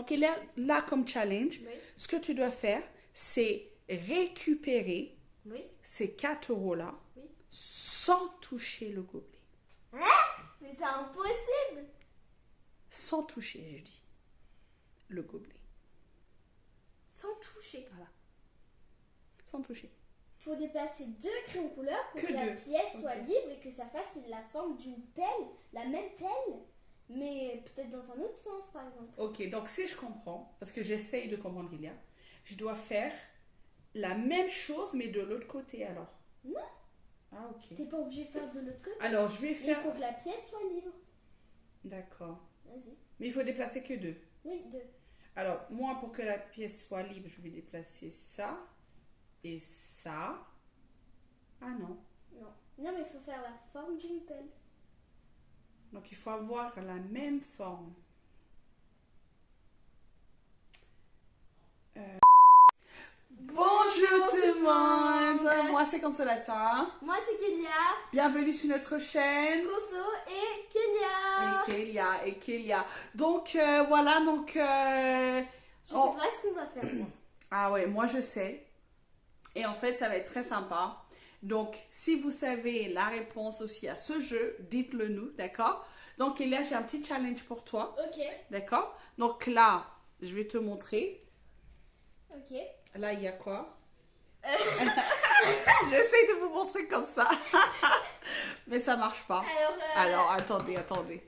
Donc, il est là comme challenge. Oui. Ce que tu dois faire, c'est récupérer Oui. ces 4 euros-là Oui. sans toucher le gobelet. Mais c'est impossible. Sans toucher, je dis, le gobelet. Sans toucher. Voilà. Sans toucher. Il faut déplacer 2 crayons couleur pour Que que la 2. pièce soit Ok. libre et que ça fasse la forme d'une pelle, la même pelle, mais peut-être dans un autre sens par exemple. Ok, donc si je comprends, parce que j'essaye de comprendre qu'il y a, je dois faire la même chose mais de l'autre côté alors. Non. Ah ok. T'es pas obligé de faire de l'autre côté. Alors je vais Mais il faire... faut que la pièce soit libre. D'accord. Vas-y. Mais il faut déplacer que 2. Oui, 2. Alors moi pour que la pièce soit libre, je vais déplacer ça et ça. Ah non. Non. Non, mais il faut faire la forme d'une pelle. Donc il faut avoir la même forme. Bonjour tout le monde, moi c'est Consolata. Moi, c'est Kélia, Bienvenue sur notre chaîne. Koso et Kélia. Et Kélia. Donc voilà, donc... Je sais oh. pas ce qu'on va faire, moi. Ah ouais, moi je sais. Et en fait, ça va être très sympa. Donc, si vous savez la réponse aussi à ce jeu, dites-le nous, d'accord? Donc, Kélia, j'ai un petit challenge pour toi, Ok. d'accord? Donc là, je vais te montrer. Ok. Là, il y a quoi? J'essaie de vous montrer comme ça. Mais ça marche pas. Alors, attendez.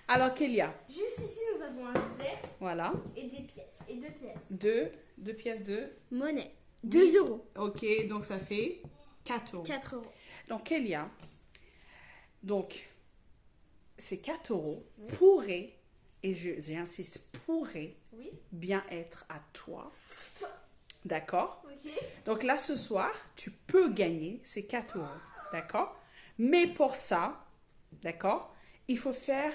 Alors, Kélia, Juste ici, nous avons un verre voilà. et des pièces. Et 2 pièces. Deux pièces de... Monnaie. Oui. 2 euros. Ok, donc ça fait 4 euros. 4 euros. Donc, Kélia, donc, ces 4 euros pourraient, et j'insiste, pourraient Oui. bien être à toi. D'accord? Ok. Donc là, ce soir, tu peux gagner ces 4 euros. D'accord? Mais pour ça, d'accord, il faut faire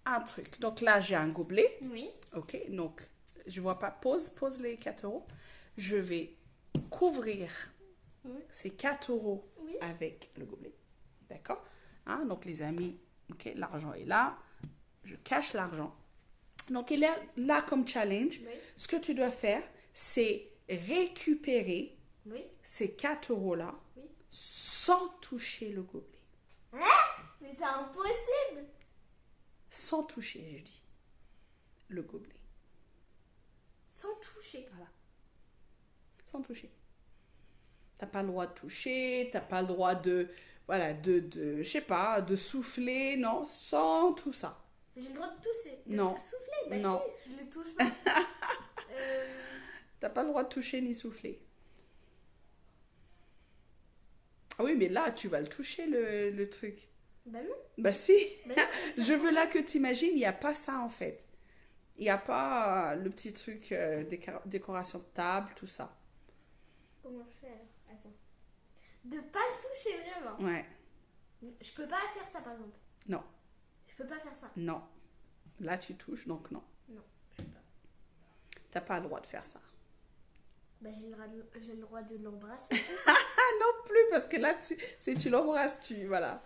un truc. Donc là, j'ai un gobelet. Oui. Ok, donc, je vois pas. Pose les 4 euros. Je vais couvrir Oui. ces 4 euros Oui. avec le gobelet. D'accord? Hein, donc, les amis, ok, l'argent est là. Je cache l'argent. Donc, il est là comme challenge. Oui. Ce que tu dois faire, c'est récupérer Oui. ces 4 euros-là Oui. sans toucher le gobelet. Mais c'est impossible. Sans toucher, je dis, le gobelet. Sans toucher. Sans toucher. T'as pas le droit de toucher, t'as pas le droit de, voilà, je sais pas, de souffler, non, sans tout ça. J'ai le droit de tousser. De Non. souffler. Bah Non. si, je le touche pas. T'as pas le droit de toucher ni souffler. Ah oui, mais là, tu vas le toucher, le truc. Bah non. Bah si. Bah non. Je veux là que t'imagines, il n'y a pas ça en fait. Il n'y a pas le petit truc décoration de table, tout ça. Comment je fais alors? Attends. De pas le toucher vraiment. Ouais. Je peux pas faire ça par exemple. Non. Je peux pas faire ça. Non. Là, tu touches, donc non. Non, je peux pas. T'as pas le droit de faire ça. Bah j'ai le droit de l'embrasser. Ah non plus, parce que là, si tu l'embrasses, voilà.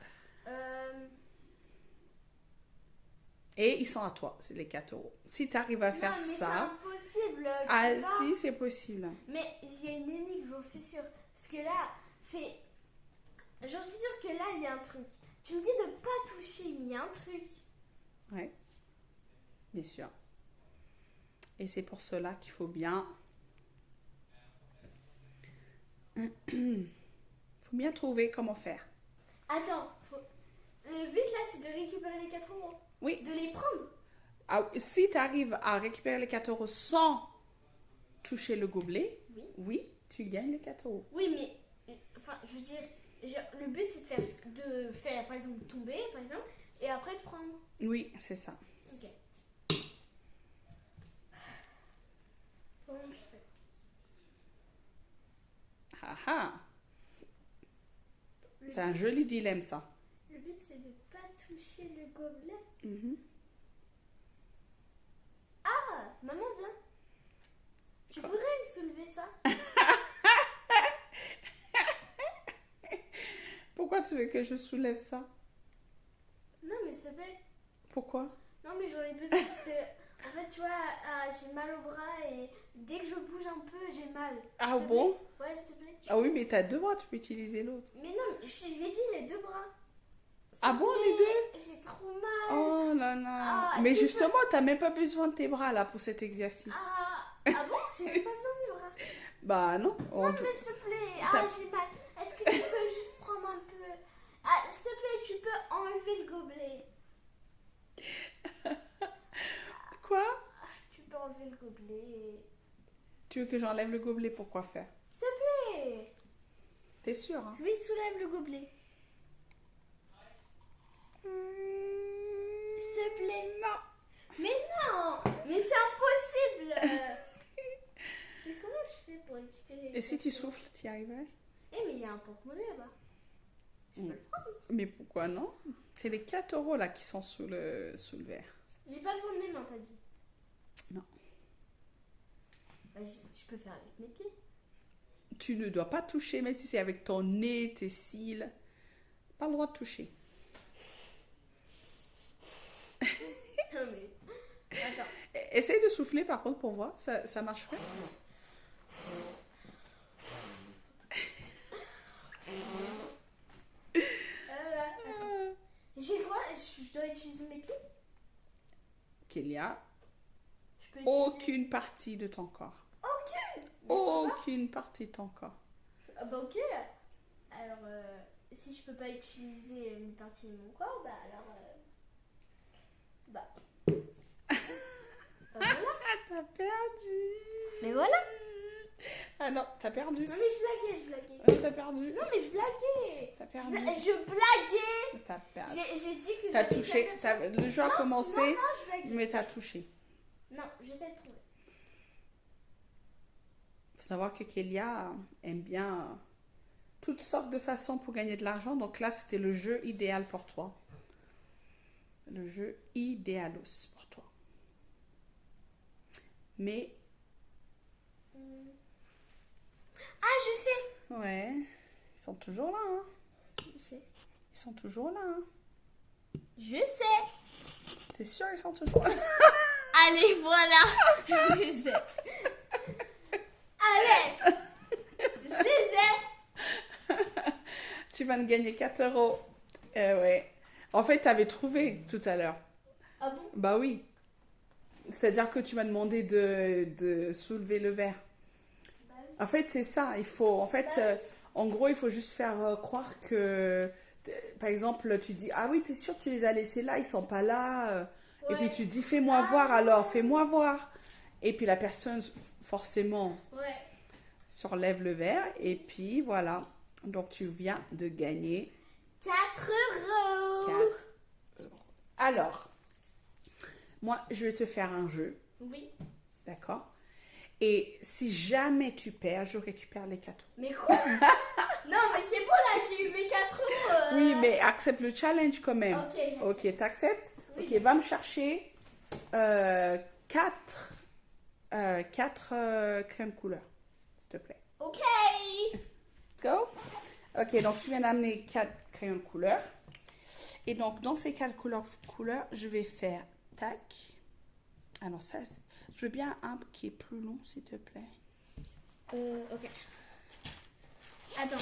Et ils sont à toi, c'est les 4 euros. Si tu arrives à faire non, mais ça... c'est impossible. tu Ah peux pas. si, c'est possible. Mais il y a une énigme, j'en suis sûre. Parce que là, c'est... J'en suis sûre que là, il y a un truc. Tu me dis de pas toucher, mais il y a un truc. Ouais, bien sûr. Et c'est pour cela qu'il faut bien... faut bien trouver comment faire. Attends, le but là, c'est de récupérer les 4 euros. Oui. De les prendre. Ah, si tu arrives à récupérer les 4 euros sans toucher le gobelet, Oui. tu gagnes les 4 euros. Oui, mais... Enfin, je veux dire... Le but, c'est de faire, par exemple, tomber, par exemple, et après de prendre. Oui, c'est ça. Ok. Comment je fais? Ah ah. C'est un joli dilemme, ça. Le but, c'est de pas toucher le gobelet. Mhm. Ah, maman, viens. Tu pourrais me soulever ça? Pourquoi tu veux que je soulève ça? Non, mais s'il te plaît. Pourquoi? Non, mais j'en ai besoin parce que, en fait, tu vois, j'ai mal au bras et dès que je bouge un peu, j'ai mal. Ah S'il te bon? plaît. Ouais, s'il te plaît. Ah oui, mais t'as deux bras, tu peux utiliser l'autre. Mais non, j'ai dit les deux bras. Ah bon, les deux? J'ai trop mal. Oh là là. Ah, Mais tu justement, t'as même pas besoin de tes bras là pour cet exercice. Ah bon? J'ai même pas besoin de mes bras. Bah non. Non, mais s'il te plaît. T'as- J'ai mal. Est-ce que tu peux juste prendre un peu. Ah, s'il te plaît, tu peux enlever le gobelet. Quoi? Tu peux enlever le gobelet. Tu veux que j'enlève le gobelet pour quoi faire? S'il te plaît. T'es sûr, hein? Oui, soulève le gobelet. S'il te plaît. Non. Mais non. Mais c'est impossible. Mais comment je fais pour récupérer Et si tu souffles, tu y arriverais? Eh, mais il y a un porte-monnaie là-bas. Je peux le prendre. Mais pourquoi non? C'est les 4 € là qui sont sous le verre. J'ai pas besoin de mes mains, t'as dit. Non. Bah, je peux faire avec mes pieds. Tu ne dois pas toucher, même si c'est avec ton nez, tes cils. Pas le droit de toucher. Non mais. Attends. Essaye de souffler par contre pour voir, ça marcherait. Attends. J'ai le droit, je dois utiliser mes pieds? Kélia, Je peux utiliser. aucune partie de ton corps. Aucune. Aucune partie de ton corps. Ah bah ok. Alors, si je peux pas utiliser une partie de mon corps, bah alors. Bah. Bah voilà. Ah, t'as perdu. Mais voilà. Ah non, t'as perdu. Non mais je blaguais. Ah, t'as perdu. Non mais je blaguais. T'as perdu. Je blaguais. T'as perdu. J'ai dit que T'as j'avais touché. déjà fait ça. Le jeu a commencé, Non, je blaguais. mais t'as touché. Non, j'essaie de trouver. Faut savoir que Kélia aime bien toutes sortes de façons pour gagner de l'argent. Donc là, c'était le jeu idéal pour toi. Le jeu idéalos pour toi. Mais, Ah, je sais. ouais, ils sont toujours là. Hein. Je sais. Ils sont toujours là. Hein. Je sais. T'es sûr ils sont toujours là? Allez, voilà. Je les ai. Allez. Je les ai. Tu vas me gagner 4 €. Ouais. En fait, t'avais trouvé tout à l'heure. Ah bon? Bah oui. C'est-à-dire que tu m'as demandé de soulever le verre. Bah oui. En fait, c'est ça. Il faut, en fait, en gros, il faut juste faire croire que, par exemple, tu dis, ah oui, t'es sûr que tu les as laissés là, ils sont pas là. Et puis Ouais. tu dis, fais-moi voir alors, fais-moi voir. Et puis la personne, forcément, Ouais. surlève le verre. Et puis voilà. Donc tu viens de gagner 4 4 €. €. Alors, moi, je vais te faire un jeu. Oui. D'accord? Et si jamais tu perds, je récupère les 4 €. Mais quoi? Non, mais c'est bon là, j'ai eu mes 4 €. Oui, mais accepte le challenge quand même. Ok, j'accepte. Ok, t'acceptes? Oui. Ok, va me chercher 4 crèmes couleur, s'il te plaît. Ok. Go. Ok, donc tu viens d'amener 4 crayons de couleur. Et donc, dans ces 4 couleurs, je vais faire tac. Alors ça, je veux bien un qui est plus long, s'il te plaît. Ok. Attends,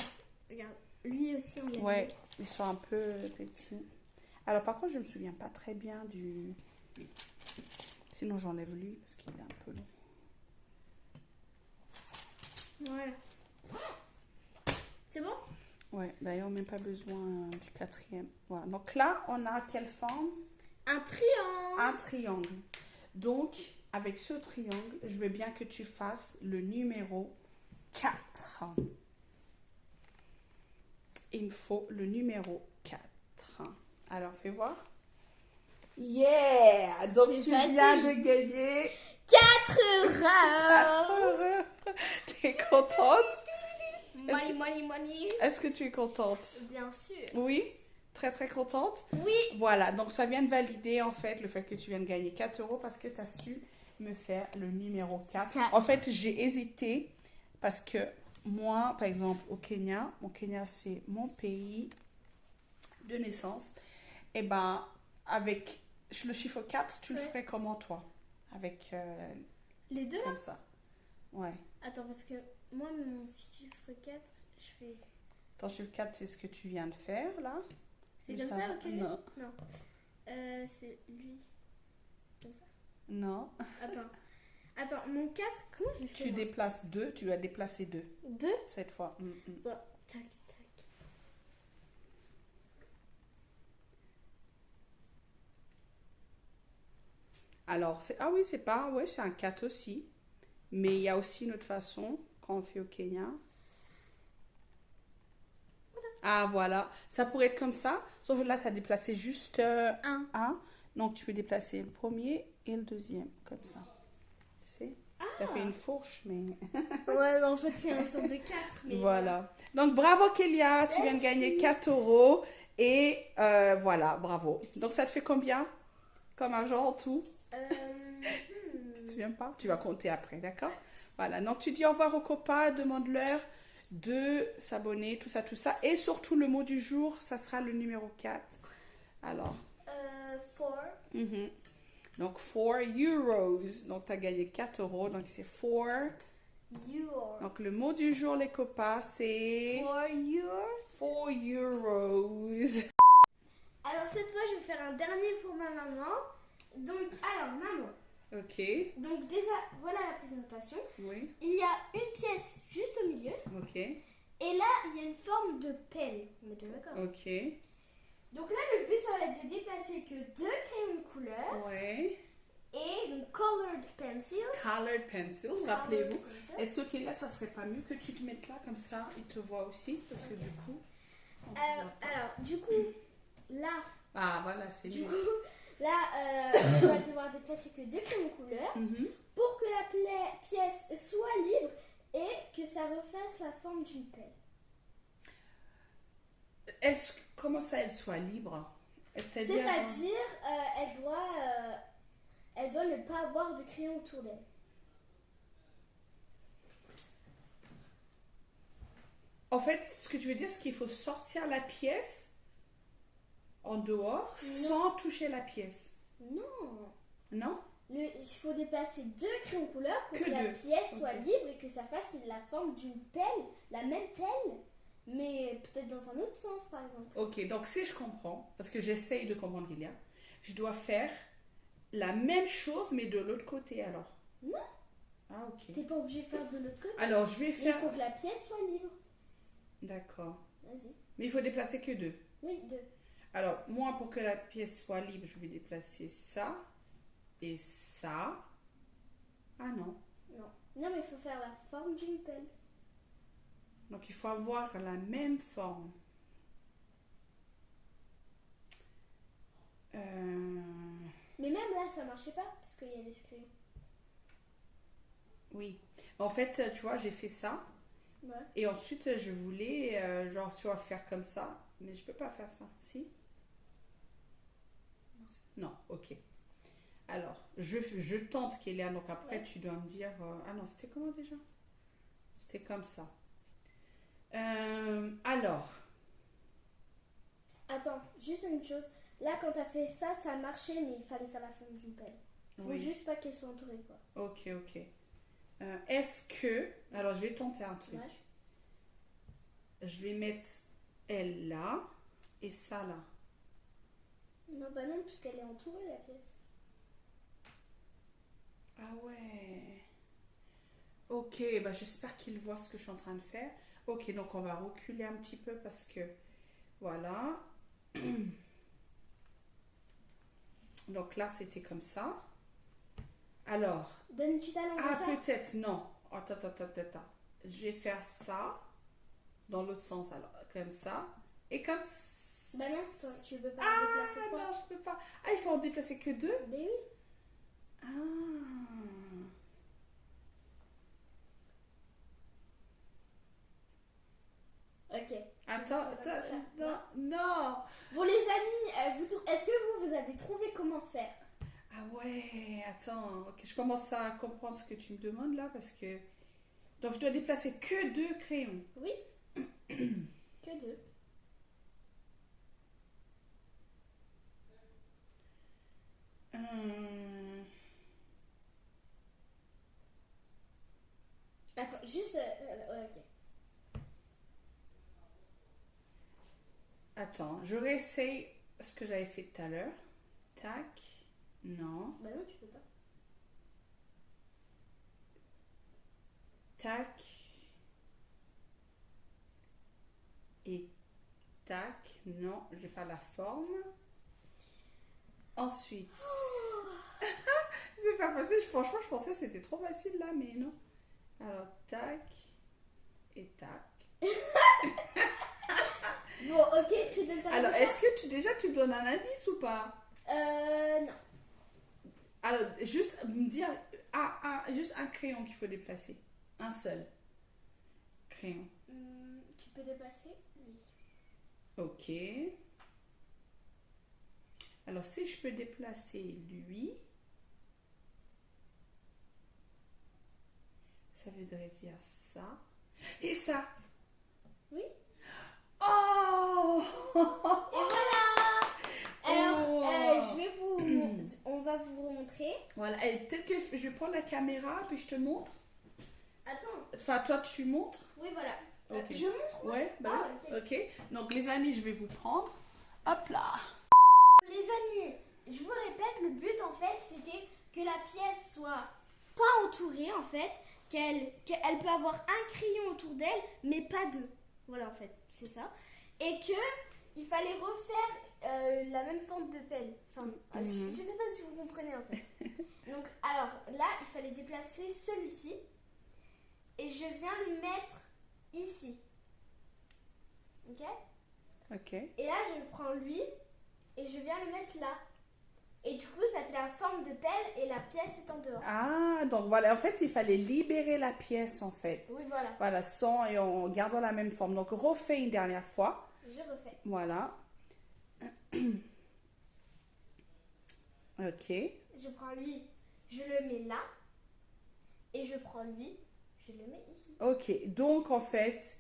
regarde. Lui aussi, on l'a Ouais, vu. ils sont un peu petits. Alors par contre, je me souviens pas très bien du... Sinon, j'enlève lui parce qu'il est un peu long. Voilà. C'est bon? Ouais, d'ailleurs, même pas besoin du 4e. Voilà, donc là, on a quelle forme? Un triangle. Un triangle. Donc, avec ce triangle, je veux bien que tu fasses le numéro 4. Il me faut le numéro 4. Alors, fais voir. Yeah! Donc, C'est tu facile. viens de gagner 4 4 €. €. T'es contente? Money, money, money. Est-ce que tu es contente? Bien sûr. Oui? Très, très contente? Oui. Voilà, donc ça vient de valider en fait le fait que tu viens de gagner 4 € parce que tu as su me faire le numéro 4. 4. En fait, j'ai hésité parce que moi, par exemple, au Kenya, c'est mon pays de naissance. Et ben, avec le chiffre 4, tu le Ouais. ferais comment toi? avec Les deux là? comme ça. Ouais. Attends, parce que moi, mon chiffre 4, je fais... Ton chiffre 4, c'est ce que tu viens de faire là. C'est Juste comme ça, avant. ok? Non. Non. C'est lui. Comme ça. Non. Attends. Attends, mon 4, comment je le fais? Tu déplaces 2, tu dois déplacer 2 2. cette fois. Bon, tac, tac. Alors, ah oui, c'est pas, ouais, c'est un 4 aussi. Mais il y a aussi une autre façon quand on fait au Kenya. Ah, voilà. Ça pourrait être comme ça. Sauf que là, tu as déplacé juste un. Donc, tu peux déplacer le premier et le deuxième, comme ça. Tu sais? Tu as fait une fourche, mais... Ouais, mais en fait, c'est un sorte de 4. Mais voilà. Donc, bravo, Kélia. Tu viens de gagner 4 euros. Et voilà, bravo. Donc, ça te fait combien comme argent en tout? Tu te souviens pas? Tu vas compter après, d'accord? Voilà. Donc, tu dis au revoir aux copains, demande-leur de s'abonner, tout ça, tout ça. Et surtout, le mot du jour, ça sera le numéro 4. Alors. 4. Donc, 4 euros. Donc, tu as gagné 4 euros. Donc, c'est 4 euros. Donc, le mot du jour, les copains, c'est 4 euros. 4 euros. Alors, cette fois, je vais faire un dernier pour ma maman. Donc, alors, maman. Ok. Donc, déjà, voilà la présentation. Oui. Il y a une pièce juste au milieu. Ok. Et là, il y a une forme de pelle. On est bien d'accord? Ok. Donc là, le but, ça va être de déplacer que 2 crayons de couleur. Ouais. Et une colored pencil. Colored pencils, rappelez-vous. Pencil. Est-ce que là, ça serait pas mieux que tu te mettes là, comme ça, il te voit aussi? Parce que du coup... on te voit pas. Alors, du coup, là... Ah, voilà, c'est Du mieux. coup, là, on va devoir déplacer que 2 crayons de couleur pour que la pièce soit libre et que ça refasse la forme d'une pelle. Comment ça, elle soit libre? C'est-à-dire, elle doit ne pas avoir de crayon autour d'elle. En fait, ce que tu veux dire, c'est qu'il faut sortir la pièce en dehors sans toucher la pièce. Non. Non? Il faut déplacer 2 crayons de couleur pour que la 2. pièce soit libre et que ça fasse la forme d'une pelle, la même pelle, mais peut-être dans un autre sens, par exemple. Ok, donc si je comprends, parce que j'essaye de comprendre qu'il y a, je dois faire la même chose, mais de l'autre côté alors. Non. Ah, ok. T'es pas obligé de faire de l'autre côté. Alors, je vais Il faire... faut que la pièce soit libre. D'accord. Vas-y. Mais il faut déplacer que 2. Oui, 2. Alors, moi, pour que la pièce soit libre, je vais déplacer ça et ça. Ah non. Non. Non, mais il faut faire la forme d'une pelle. Donc, il faut avoir la même forme. Mais même là, ça marchait pas parce qu'il y avait ce crayon. Oui. En fait, tu vois, j'ai fait ça. Ouais. Et ensuite, je voulais, genre, tu vois, faire comme ça. Mais je peux pas faire ça. Si? Non, ok. Alors, je tente Kélia. Donc après, Ouais. tu dois me dire... ah non, c'était comment déjà? C'était comme ça. Alors... Attends, juste une chose. Là, quand t'as fait ça, ça a marché, mais il fallait faire la forme d'une pelle. Faut Oui. juste pas qu'elle soit entourée, quoi. Ok, ok. Est-ce que... Alors, je vais tenter un truc. Ouais. Je vais mettre elle là et ça là. Non, bah non, puisqu'elle est entourée, la pièce. Ah ouais. Ok, bah j'espère qu'il voit ce que je suis en train de faire. Ok, donc on va reculer un petit peu parce que... Voilà. Donc là, c'était comme ça. Alors... Donne-tu ta langue Ah, ça? peut-être, non. Attends. Je vais faire ça dans l'autre sens, alors. Comme ça. Et comme ça. Bah non, toi, tu peux pas Ah, déplacer toi. non, je peux pas. Ah, il faut en déplacer que 2? Mais oui. Ah. Ok. Attends, non. Bon, les amis, est-ce que vous avez trouvé comment faire? Ah ouais, attends. Ok, je commence à comprendre ce que tu me demandes là parce que... Donc, je dois déplacer que 2 crayons. Oui. Que 2. Attends, juste... ouais, ok. Attends, je réessaye ce que j'avais fait tout à l'heure. Tac. Non. Bah non, tu peux pas. Tac. Et tac. Non, j'ai pas la forme. Ensuite. C'est pas facile. Franchement, je pensais que c'était trop facile là, mais non. Alors, tac. Et tac. Bon, ok, tu donnes ta Alors, prochaine. est-ce que tu me donnes un indice ou pas? Non. Alors, juste me dire juste un crayon qu'il faut déplacer. Un seul crayon. Tu peux déplacer? Oui. Ok. Alors, si je peux déplacer lui, ça voudrait dire ça. Et ça. Oui. Oh! Et voilà. Alors, Oh. on va vous remontrer. Voilà, et peut-être que je vais prendre la caméra puis je te montre. Attends. Enfin, toi, tu montres. Oui, voilà. Ok. Je montre. Ouais, bah Ah, oui. Ok. Donc, les amis, je vais vous prendre. Hop là. Les amis, je vous répète, le but en fait, c'était que la pièce soit pas entourée en fait, qu'elle peut avoir un crayon autour d'elle, mais pas deux. Voilà en fait, c'est ça. Et que il fallait refaire la même forme de pelle. Enfin, je sais pas si vous comprenez en fait. Donc, alors là, il fallait déplacer celui-ci et je viens le mettre ici. Ok? Ok. Et là, je prends lui et je viens le mettre là. Et du coup, ça fait la forme de pelle et la pièce est en dehors. Ah, donc voilà, en fait, il fallait libérer la pièce, en fait. Oui, voilà. Voilà, sans et en gardant la même forme. Donc, refais une dernière fois. Je refais. Voilà. Ok. Je prends lui, je le mets là. Et je prends lui, je le mets ici. Ok, donc en fait,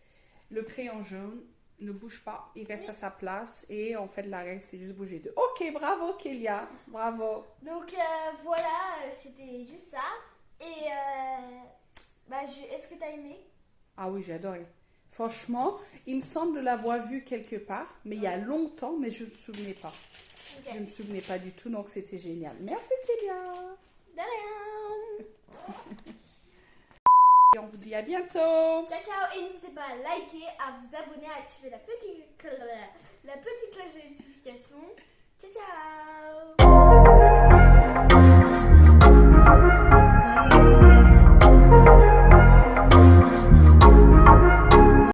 le crayon jaune ne bouge pas, il reste à sa place et en fait, la règle, c'était juste bouger deux. Ok, bravo Kélia, bravo. Donc voilà, c'était juste ça. Et est-ce que t'as aimé? Ah oui, j'ai adoré. Franchement, il me semble l'avoir vu quelque part, mais il y a longtemps, mais je ne me souvenais pas. Ok. Je ne me souvenais pas du tout, donc c'était génial. Merci Kélia. De rien. Et on vous dit à bientôt. Ciao ciao, et n'hésitez pas à liker, à vous abonner, à activer la petite cloche de notification. Ciao ciao.